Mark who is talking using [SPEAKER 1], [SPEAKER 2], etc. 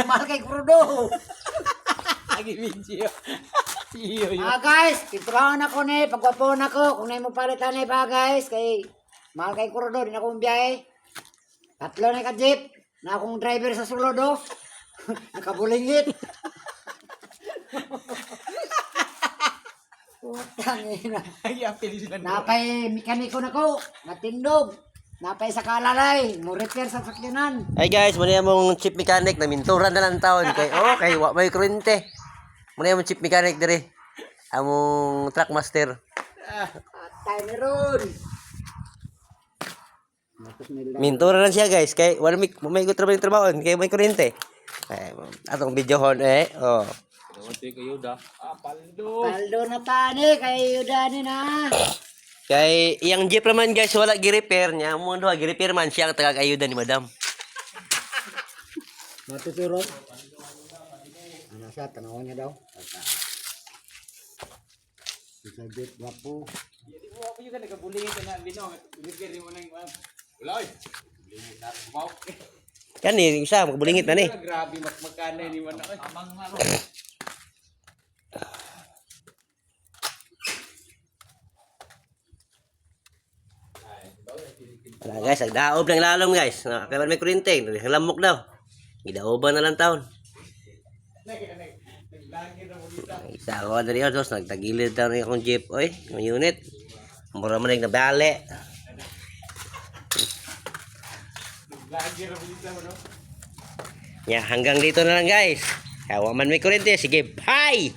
[SPEAKER 1] mahal kay Crudo.
[SPEAKER 2] Lagi video. Iyo yun.
[SPEAKER 1] Guys, titrawan ako ni, pagwapon ako. Kung na mo palitan ni ba guys, kay mahal kay Crudo, din akong biyahe. Tatlo na ka jeep, na akong driver sa sulod oh. Nakabulingit. Putang ina.
[SPEAKER 2] Ay, apil sila.
[SPEAKER 1] Napay mekaniko na ko, natindog. Napay sa kalalay, mo repair sa sakyanan.
[SPEAKER 3] Ay guys, muna yung chip mechanic na minturan na lang taon kay okay, wa may kurente. Muna yung chip mechanic dire. Among truck master.
[SPEAKER 1] Atay meron.
[SPEAKER 3] Minturan lang siya guys kay wala may trabaho kay may kurente. Atong video hon oh.
[SPEAKER 1] Paldo na tani, kay Yudani na.
[SPEAKER 3] Kay iyang jeep naman guys wala gi-repair niya. Mo do gi-repair man siya ang tagag-ayuda ni madam.
[SPEAKER 1] Matuturo. Ano siya, tanawin niya daw. Isa jeep, wapo.
[SPEAKER 2] Hindi mo ako yung nagabulingin ka na, Binong. Binigyan mo na yung wala eh. Bulingin na. Wow.
[SPEAKER 3] Kan ni isa magabulingit na ni.
[SPEAKER 2] Grabe, magkano ni man ako. Amang nga.
[SPEAKER 3] Wala guys, agdaob ng lalom guys. Kaya may kurente, lamok daw. Gidaoban na lang taon. Isa ko na rin yun, nagtagilid daw rin akong jeep, oy, yung unit. Mura man rin nabali. Yeah, hanggang dito na lang guys. Kaya man may kurente, sige, bye!